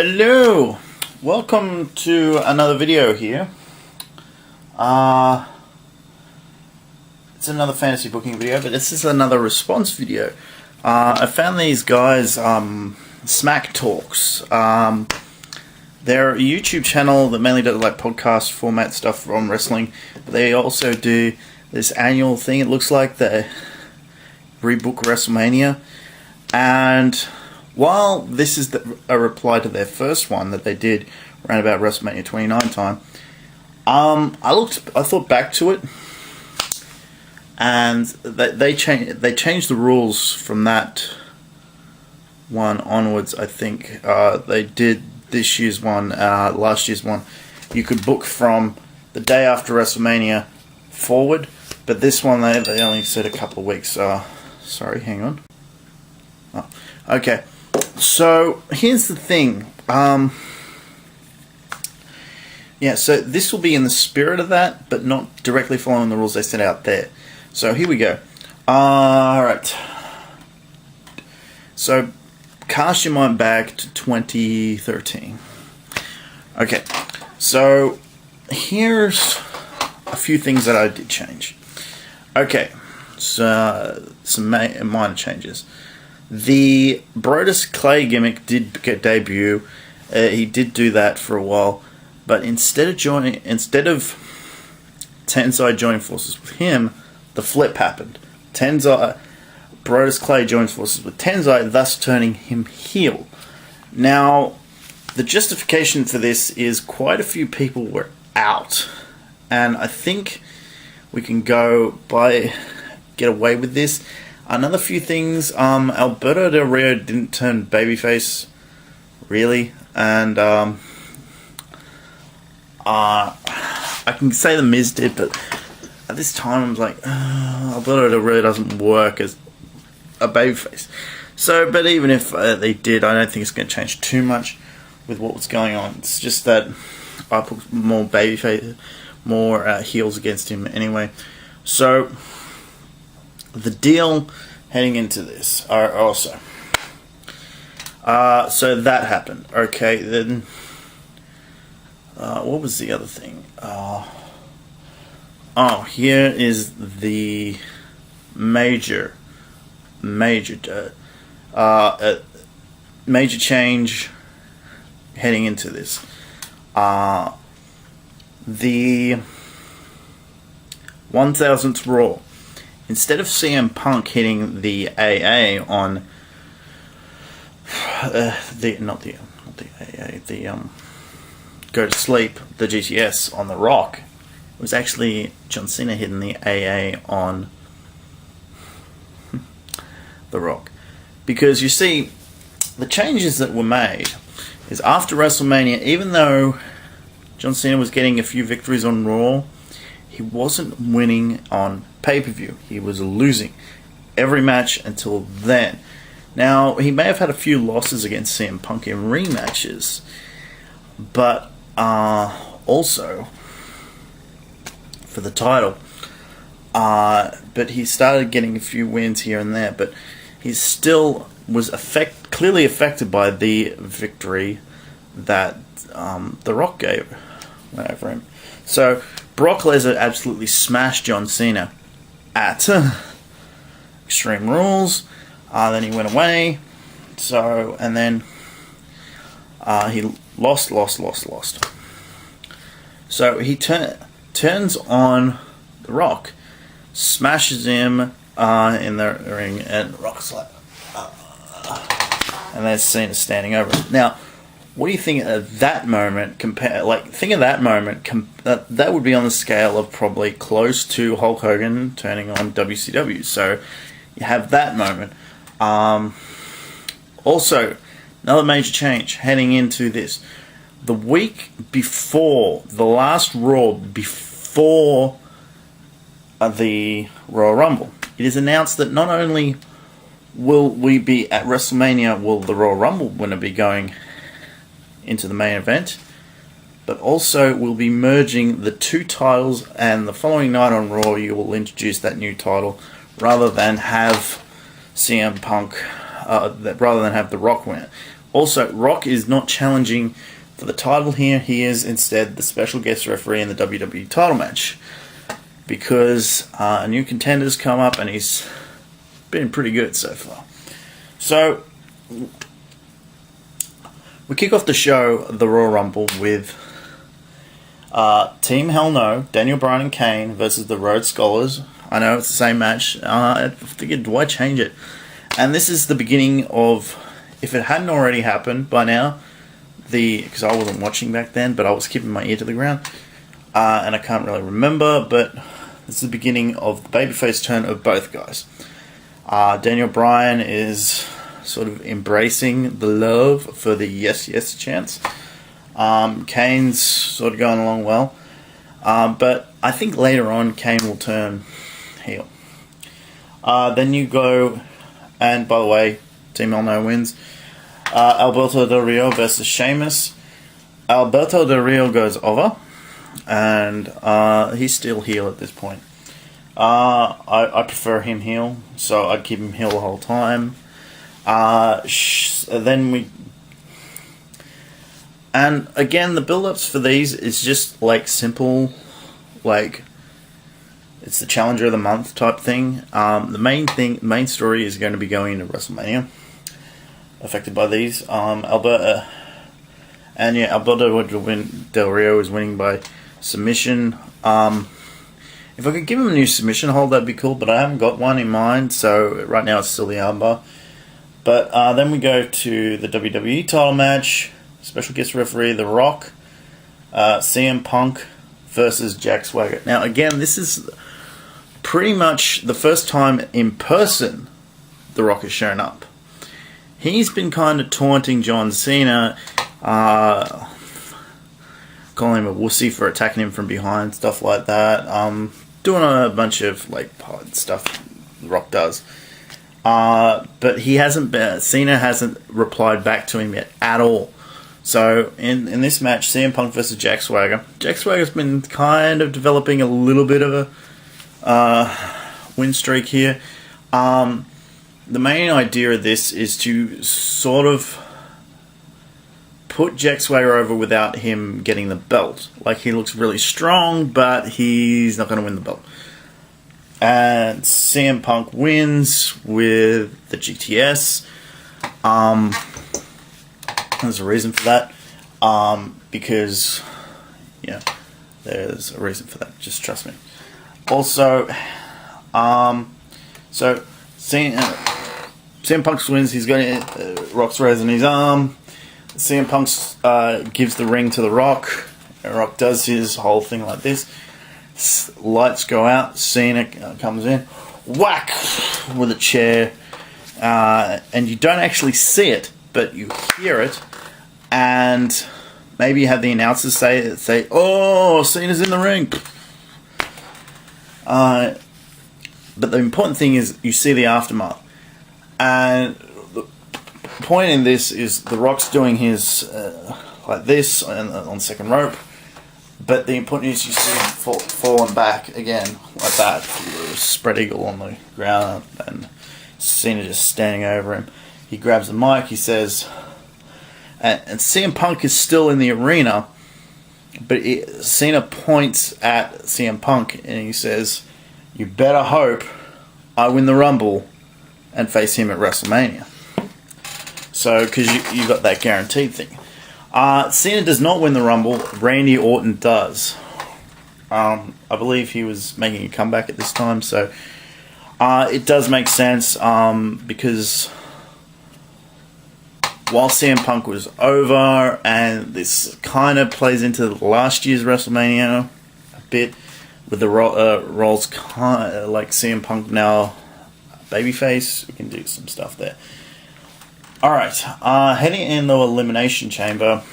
Hello, welcome to another video here. It's another fantasy booking video, but this is another response video. I found these guys, Smack Talks. They're a YouTube channel that mainly does like podcast format stuff from wrestling. They also do this annual thing. It looks like they rebook Wrestlemania, and while this is a reply to their first one that they did around about WrestleMania 29 time, I thought back to it, and they changed the rules from that one onwards. I think they did this year's one, last year's one. You could book from the day after WrestleMania forward, but this one they only said a couple of weeks. Sorry, hang on. Oh, okay. So here's the thing. Yeah, so this will be in the spirit of that, but not directly following the rules they set out there. So here we go. Alright. So cast your mind back to 2013. Okay. So here's a few things that I did change. Okay. So some minor changes. The Brodus Clay gimmick did get debut. He did do that for a while, but instead of Tensai joining forces with him, the flip happened. Brodus Clay joins forces with Tensai, thus turning him heel. Now, the justification for this is quite a few people were out, and I think we can get away with this. Another few things, Alberto Del Rio didn't turn babyface, really, and I can say The Miz did, but at this time I'm like, Alberto Del Rio doesn't work as a babyface. So, but even if they did, I don't think it's going to change too much with what was going on. It's just that I put more babyface, more heels against him anyway. So the deal heading into this are also so that happened. Okay, then what was the other thing? Here is the major change heading into this. The 1000th Raw. Instead of CM Punk hitting the AA on Go to Sleep, the GTS on The Rock, it was actually John Cena hitting the AA on The Rock. Because you see, the changes that were made is after WrestleMania, even though John Cena was getting a few victories on Raw, he wasn't winning on pay-per-view. He was losing every match until then. Now, he may have had a few losses against CM Punk in rematches, but also for the title. But he started getting a few wins here and there, but he still was clearly affected by the victory that The Rock gave over him. So Brock Lesnar absolutely smashed John Cena at Extreme Rules. Then he went away. So, and then he lost. So he turns on The Rock, smashes him in the ring, and Rock's like, and there's Cena standing over him. Now, what do you think of that moment? Think of that moment. That would be on the scale of probably close to Hulk Hogan turning on WCW. So you have that moment. Also, another major change heading into this. The week before the last Raw, before the Royal Rumble, it is announced that not only will we be at WrestleMania, will the Royal Rumble winner be going into the main event, but also we'll be merging the two titles, and the following night on Raw you will introduce that new title rather than have CM Punk, rather than have The Rock win it. Also, Rock is not challenging for the title here. He is instead the special guest referee in the WWE title match. Because a new contender's come up and he's been pretty good so far. So, we kick off the show, the Royal Rumble, with Team Hell No, Daniel Bryan and Kane versus the Rhodes Scholars. I know it's the same match. I figured, why change it? And this is the beginning of, if it hadn't already happened by now, because I wasn't watching back then, but I was keeping my ear to the ground, and I can't really remember, but this is the beginning of the babyface turn of both guys. Daniel Bryan is sort of embracing the love for the yes, yes chants. Kane's sort of going along well. But I think later on, Kane will turn heel. Then you go, and by the way, Team Hell No wins. Alberto Del Rio versus Shamus. Alberto Del Rio goes over, and he's still heel at this point. I prefer him heel, so I'd keep him heel the whole time. Then we... And again, the build-ups for these is just like simple, like it's the Challenger of the Month type thing. The main story is going to be going into WrestleMania, affected by these. Alberto would win. Del Rio is winning by submission. If I could give him a new submission hold, that'd be cool, but I haven't got one in mind, so right now it's still the armbar. But then we go to the WWE title match. Special guest referee, The Rock, CM Punk versus Jack Swagger. Now, again, this is pretty much the first time in person The Rock has shown up. He's been kind of taunting John Cena, calling him a wussy for attacking him from behind, stuff like that. Doing a bunch of like stuff The Rock does. But he hasn't been, Cena hasn't replied back to him yet at all. So, in this match, CM Punk versus Jack Swagger. Jack Swagger's been kind of developing a little bit of a win streak here. The main idea of this is to sort of put Jack Swagger over without him getting the belt. Like, he looks really strong, but he's not going to win the belt. And CM Punk wins with the GTS. There's a reason for that. Because, yeah, there's a reason for that. Just trust me. Also, so CM Punk wins. He's got Rock's raising his arm. CM Punk gives the ring to The Rock. Rock does his whole thing like this. Lights go out. Cena comes in. Whack! With a chair. And you don't actually see it, but you hear it. And maybe you have the announcers say, "Oh, Cena's in the ring." But the important thing is you see the aftermath. And the point in this is The Rock's doing his like this on second rope. But the important is you see him falling back again like that, spread eagle on the ground, and Cena just standing over him. He grabs the mic. He says. And CM Punk is still in the arena, but Cena points at CM Punk and he says, "You better hope I win the Rumble and face him at WrestleMania." So, because you got that guaranteed thing. Cena does not win the Rumble. Randy Orton does. I believe he was making a comeback at this time, so it does make sense because while CM Punk was over, and this kind of plays into last year's WrestleMania a bit, with the roles kind of like CM Punk now babyface, we can do some stuff there. Alright, heading in the Elimination Chamber,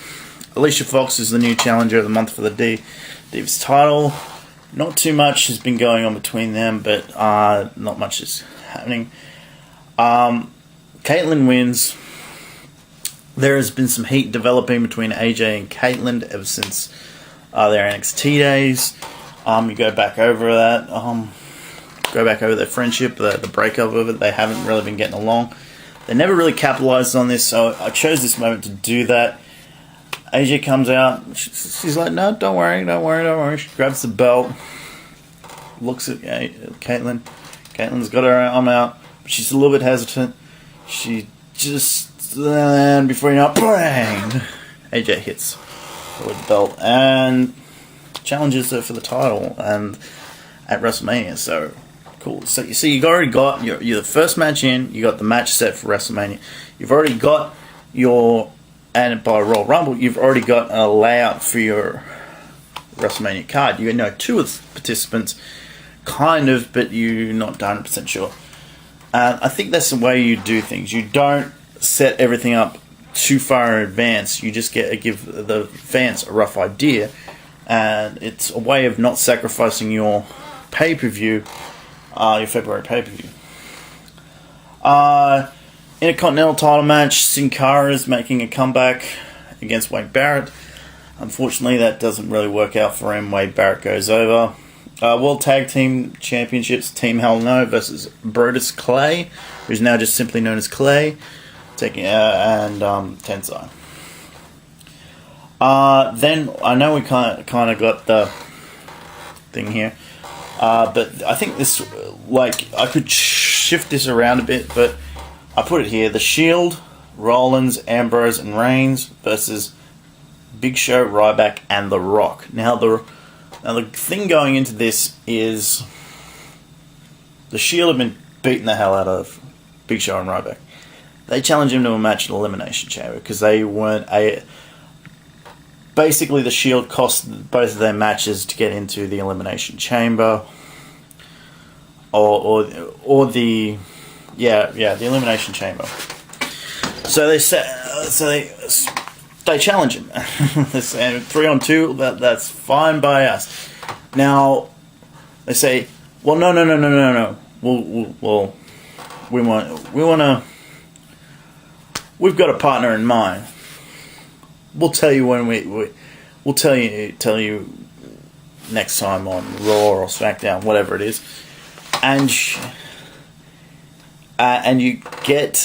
Alicia Fox is the new challenger of the month for the Divas title. Not too much has been going on between them, but not much is happening. Kaitlyn wins. There has been some heat developing between AJ and Kaitlyn ever since their NXT days. You go back over that, go back over their friendship, the breakup of it. They haven't really been getting along. They never really capitalized on this, so I chose this moment to do that. AJ comes out. She's like, no, don't worry. She grabs the belt, looks at Kaitlyn. Kaitlyn's got her arm out, but she's a little bit hesitant. She just, and before you know it, bang! AJ hits her with the belt and challenges her for the title and at WrestleMania. So cool. So you see, you've already got you're the first match in. You got the match set for WrestleMania. You've already got your, and by Royal Rumble, you've already got a layout for your WrestleMania card. You know two of the participants, kind of, but you're not 100% sure. I think that's the way you do things. You don't set everything up too far in advance. You just give the fans a rough idea, and it's a way of not sacrificing your pay-per-view, your February pay-per-view. Intercontinental title match, Sin Cara is making a comeback against Wade Barrett. Unfortunately, that doesn't really work out for him. Wade Barrett goes over. World Tag Team Championships, Team Hell No versus Brodus Clay, who's now just simply known as Clay, and Tensai. Then I know we kind of got the thing here, but I think this, like, I could shift this around a bit, but I put it here: the Shield, Rollins, Ambrose, and Reigns versus Big Show, Ryback, and The Rock. Now the thing going into this is the Shield have been beating the hell out of Big Show and Ryback. They challenged him to a match in Elimination Chamber because they weren't basically, the Shield cost both of their matches to get into the Elimination Chamber, or the Elimination Chamber. So they challenge him. 3-on-2. That's fine by us. Now they say, well, no. We've got a partner in mind. We'll tell you when we'll tell you next time on Raw or SmackDown, whatever it is, and you get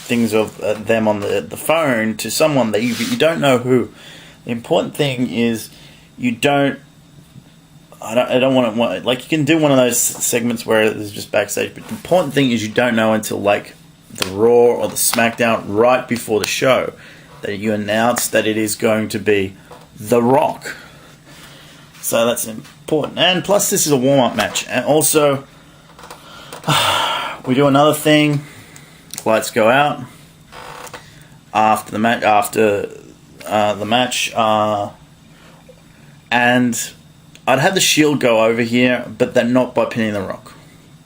things of them on the phone to someone that you don't know who. The important thing is you don't. I don't want to, like, you can do one of those segments where there's just backstage, but the important thing is you don't know until, like, the Raw or the SmackDown right before the show that you announce that it is going to be The Rock. So that's important. And plus, this is a warm-up match. And also, we do another thing. Lights go out after the match. And I'd have the Shield go over here, but then not by pinning The Rock.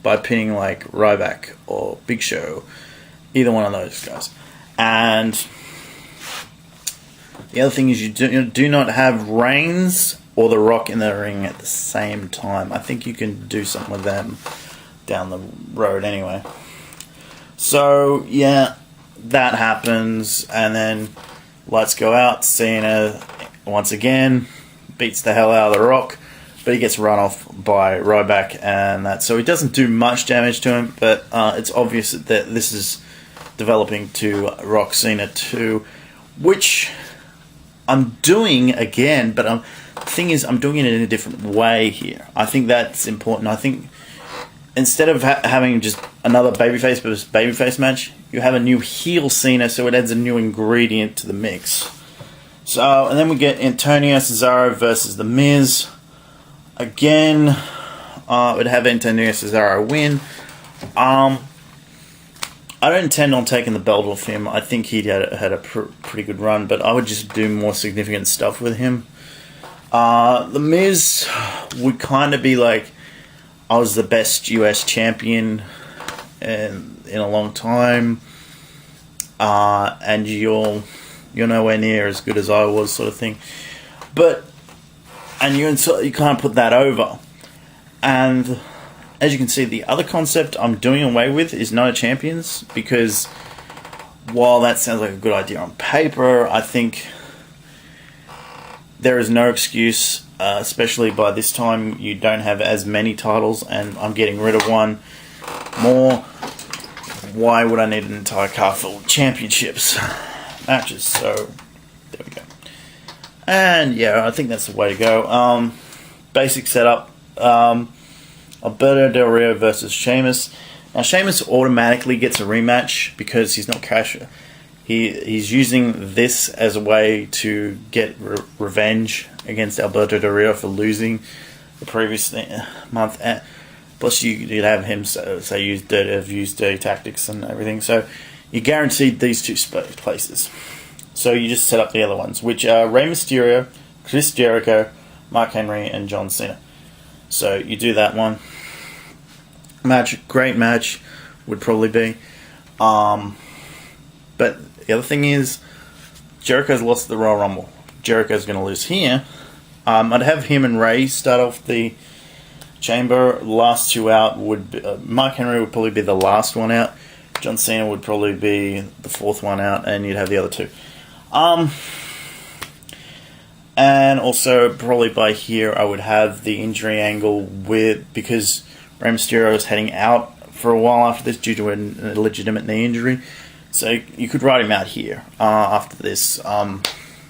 By pinning, like, Ryback or Big Show. Either one of those guys. And the other thing is you do not have Reigns or The Rock in the ring at the same time. I think you can do something with them down the road anyway. So, yeah, that happens. And then lights go out. Cena, once again, beats the hell out of The Rock. But he gets run off by Ryback and that. So he doesn't do much damage to him. But it's obvious that this is developing to Rock Cena 2. Which I'm doing again. But the thing is, I'm doing it in a different way here. I think that's important. I think instead of having just another babyface versus babyface match, you have a new heel Cena, so it adds a new ingredient to the mix. So, and then we get Antino Ceasro versus The Miz. Again, would have Antino Ceasro win. I don't intend on taking the belt off him. I think he had a pretty good run, but I would just do more significant stuff with him. The Miz would kind of be like, I was the best U.S. champion in a long time, and you're nowhere near as good as I was, sort of thing. But you can't put that over. And as you can see, the other concept I'm doing away with is Night of Champions, because while that sounds like a good idea on paper, I think there is no excuse. Especially by this time, you don't have as many titles, and I'm getting rid of one. more. Why would I need an entire car full of championships matches? So there we go. And yeah, I think that's the way to go. Basic setup. Alberto Del Rio versus Shamus. Now Shamus automatically gets a rematch because he's not cash. He's using this as a way to get revenge against Alberto Del Rio for losing the previous month. Plus, you'd have him say use dirty tactics and everything. So you guaranteed these two places. So you just set up the other ones, which are Rey Mysterio, Chris Jericho, Mark Henry, and John Cena. So you do that one. Great match would probably be. But the other thing is, Jericho's lost the Royal Rumble. Jericho's going to lose here. I'd have him and Rey start off the Chamber. Last two out would be, Mark Henry would probably be the last one out. John Cena would probably be the fourth one out, and you'd have the other two. And also probably by here I would have the injury angle because Rey Mysterio is heading out for a while after this due to a legitimate knee injury. So you could write him out here after this.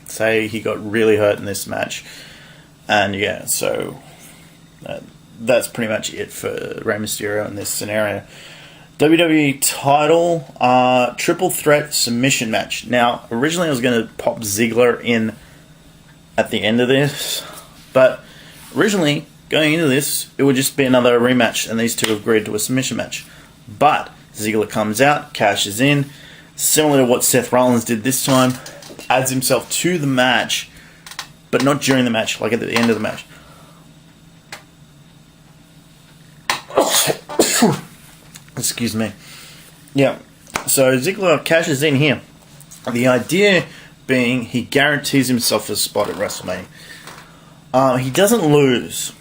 Say he got really hurt in this match. And yeah, so that's pretty much it for Rey Mysterio in this scenario. WWE Title Triple Threat Submission Match. Now, originally I was going to pop Ziggler in at the end of this, but originally, going into this, it would just be another rematch, and these two agreed to a submission match. But Ziggler comes out, cashes in, similar to what Seth Rollins did this time, adds himself to the match, but not during the match, like at the end of the match. Excuse me. Yeah, so Ziggler cashes in here. The idea being he guarantees himself a spot at WrestleMania. He doesn't lose.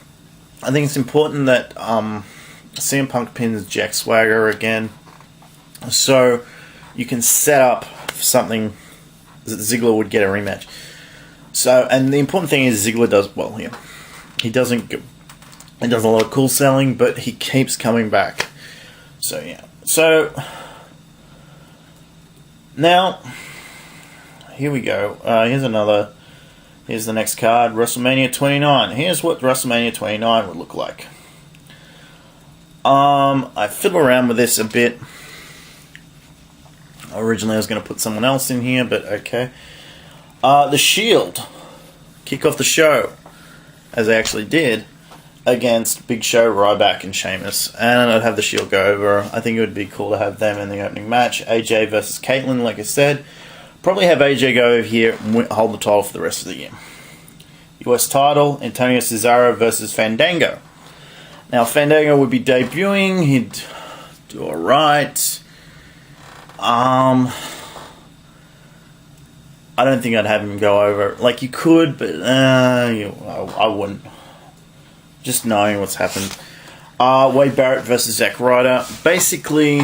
I think it's important that CM Punk pins Jack Swagger again, so you can set up something that Ziggler would get a rematch. So, and the important thing is Ziggler does well here. He does a lot of cool selling, but he keeps coming back. So yeah. So now here we go. Here's the next card, WrestleMania 29. Here's what WrestleMania 29 would look like. I fiddle around with this a bit. Originally I was going to put someone else in here, but okay. The Shiled kick off the show, as they actually did, against Big Show, Ryback, and Shamus. And I'd have the Shiled go over. I think it would be cool to have them in the opening match. AJ versus Kaitlyn, like I said. Probably have AJ go over here and hold the title for the rest of the year. U.S. Title, Antino Ceasro versus Fandango. Now, Fandango would be debuting. He'd do alright. I don't think I'd have him go over. Like, you could, but I wouldn't. Just knowing what's happened. Wade Barrett versus Zack Ryder. Basically,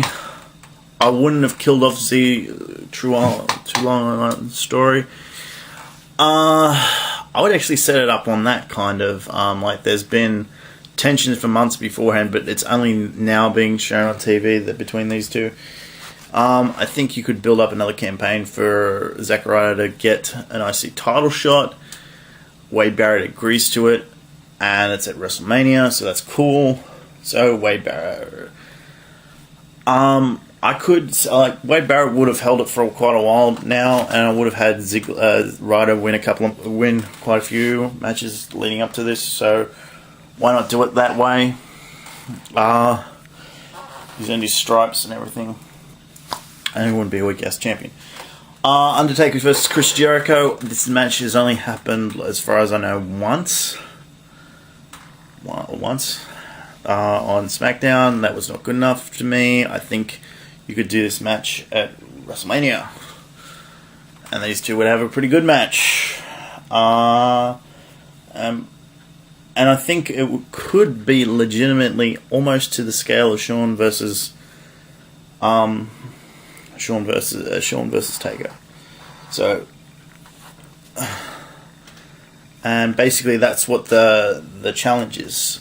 I wouldn't have killed off the too long story. I would actually set it up on that kind of like there's been tensions for months beforehand, but it's only now being shown on TV that between these two. I think you could build up another campaign for Zack Ryder to get an IC title shot. Wade Barrett agrees to it, and it's at WrestleMania, so that's cool. So Wade Barrett. I could, Wade Barrett would have held it for quite a while now, and I would have had Ryder win quite a few matches leading up to this. So why not do it that way? He's earned his stripes and everything, and he wouldn't be a weak ass champion. Undertaker versus Chris Jericho. This match has only happened, as far as I know, once. On SmackDown. That was not good enough to me. I think you could do this match at WrestleMania, and these two would have a pretty good match. And I think it could be legitimately almost to the scale of Shawn versus Taker. So, and basically that's what the challenge is.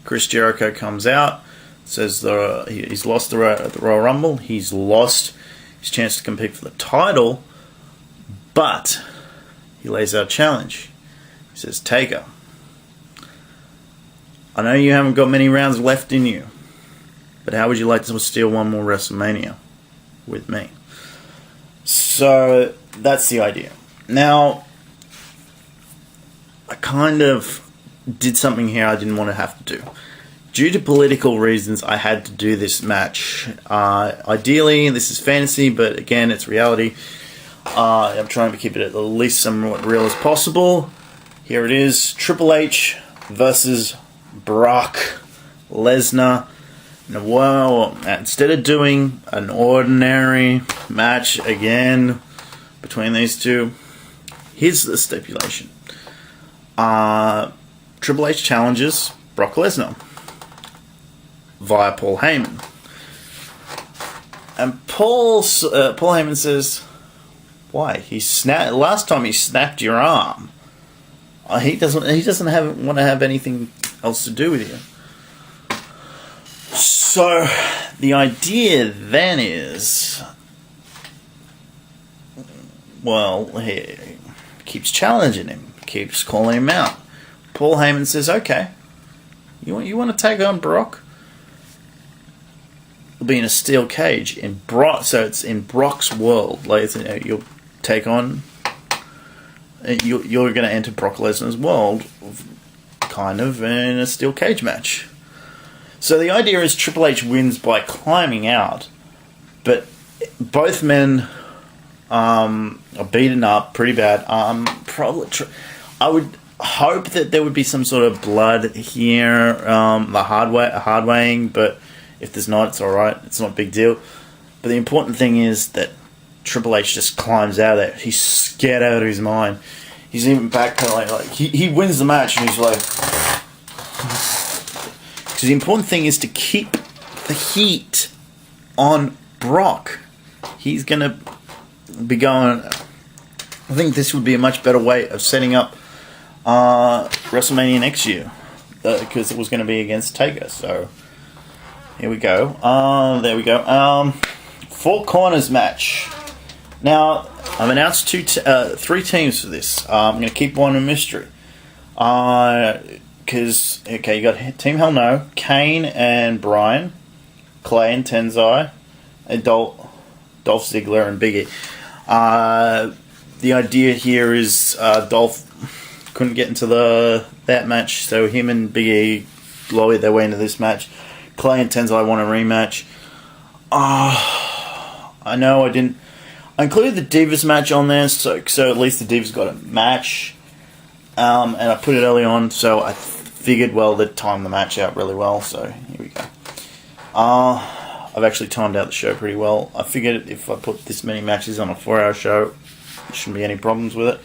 Chris Jericho comes out, Says he's lost the Royal Rumble. He's lost his chance to compete for the title. But he lays out a challenge. He says, Taker, I know you haven't got many rounds left in you, but how would you like to steal one more WrestleMania with me? So that's the idea. Now, I kind of did something here I didn't want to have to do. Due to political reasons, I had to do this match. Ideally, this is fantasy, but again, it's reality. I'm trying to keep it at the least somewhat real as possible. Here it is. Triple H versus Brock Lesnar. Well, instead of doing an ordinary match again between these two, here's the stipulation. Triple H challenges Brock Lesnar via Paul Heyman. And Paul Heyman says, why? Last time he snapped your arm. He doesn't want to have anything else to do with you. So the idea then is, well, he keeps challenging him, keeps calling him out. Paul Heyman says, okay, you want to take on Brock? It'll be in a steel cage in Brock, so it's in Brock's world. Like, you'll take on, you're going to enter Brock Lesnar's world, kind of in a steel cage match. So the idea is Triple H wins by climbing out, but both men are beaten up pretty bad. I would hope that there would be some sort of blood here, the hard weighing, but if there's not, it's alright. It's not a big deal. But the important thing is that Triple H just climbs out of there. He's scared out of his mind. He's even backpedaling. Like, he wins the match and he's like... Because the important thing is to keep the heat on Brock. He's going to be going... I think this would be a much better way of setting up WrestleMania next year. Because it was going to be against Taker. So, here we go. There we go. Four corners match. Now, I've announced three teams for this. I'm going to keep one a mystery. Because, okay, you got Team Hell No, Kane and Bryan, Clay and Tensai, and Dolph Ziggler and Big E. The idea here is Dolph couldn't get into that match, so him and Big E blow their way into this match. Clay and Tensai want a rematch. I know I included the Divas match on there, so at least the Divas got a match. And I put it early on, so I figured, well, they'd time the match out really well, so here we go. I've actually timed out the show pretty well. I figured if I put this many matches on a 4-hour show, there shouldn't be any problems with it.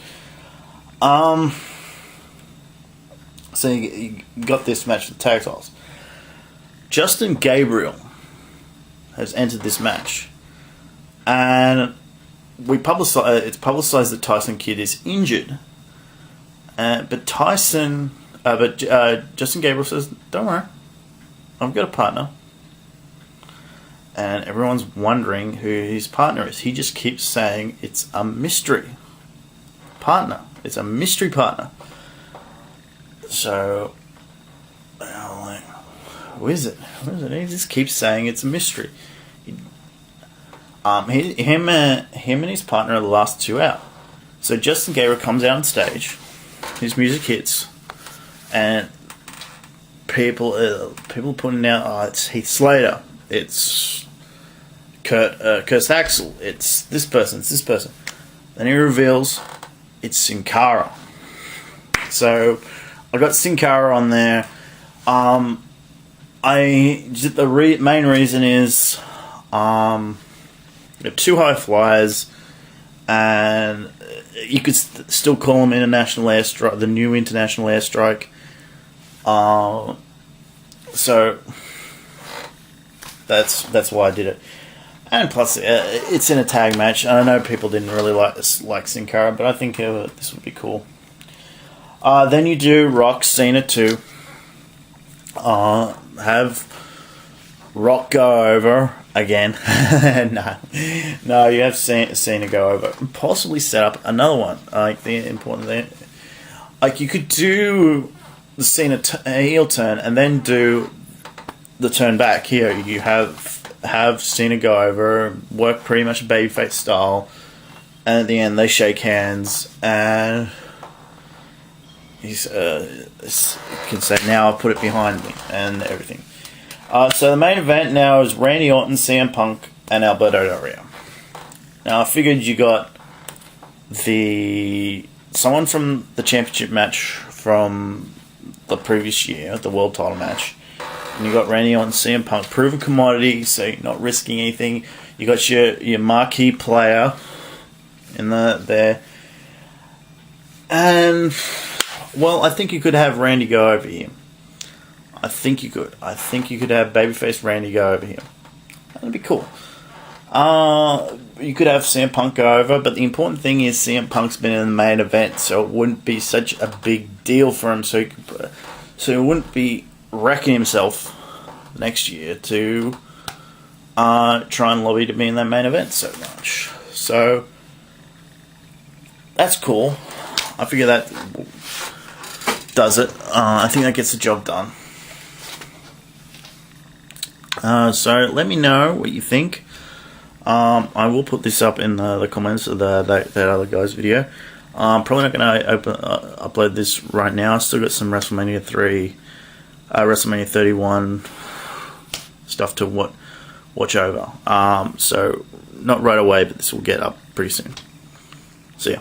So you got this match for the tag titles. Justin Gabriel has entered this match, and it's publicized that Tyson Kidd is injured. But Justin Gabriel says, "Don't worry, I've got a partner." And everyone's wondering who his partner is. He just keeps saying it's a mystery partner. It's a mystery partner. So, who is it? He just keeps saying it's a mystery. Him and his partner are the last two out. So Justin Gabriel comes out on stage. His music hits, and people putting out, it's Heath Slater, it's Kurt Axel, it's this person. Then he reveals it's Sin Cara. So I got Sin Cara on there. The main reason is they're two high flyers, and you could still call them international airstrike, the new international airstrike. So that's why I did it. And plus, it's in a tag match. I know people didn't really like Sin Cara, but I think this would be cool. Then you do Rock Cena 2. Have Rock go over again. no, you have Cena go over. Possibly set up another one. Like the important thing, like you could do the Cena heel turn and then do the turn back. Here you have Cena go over, work pretty much babyface style, and at the end they shake hands and he's can say, "Now I'll put it behind me," and everything. So the main event now is Randy Orton, CM Punk, and Alberto Del Rio. Now I figured you got someone from the championship match from the previous year, the world title match, and you got Randy Orton, CM Punk, proven commodity, so you're not risking anything. You got your marquee player in there, and well, I think you could have Randy go over here. I think you could have babyface Randy go over here. That'd be cool. You could have CM Punk go over, but the important thing is CM Punk's been in the main event, so it wouldn't be such a big deal for him. So he wouldn't be wrecking himself next year to try and lobby to be in that main event so much. So that's cool. I figure that does it. I think that gets the job done. So let me know what you think. I will put this up in the comments of that other guy's video. I'm probably not going to upload this right now. I still got some WrestleMania 3, WrestleMania 31 stuff to watch over. So not right away, but this will get up pretty soon. See ya.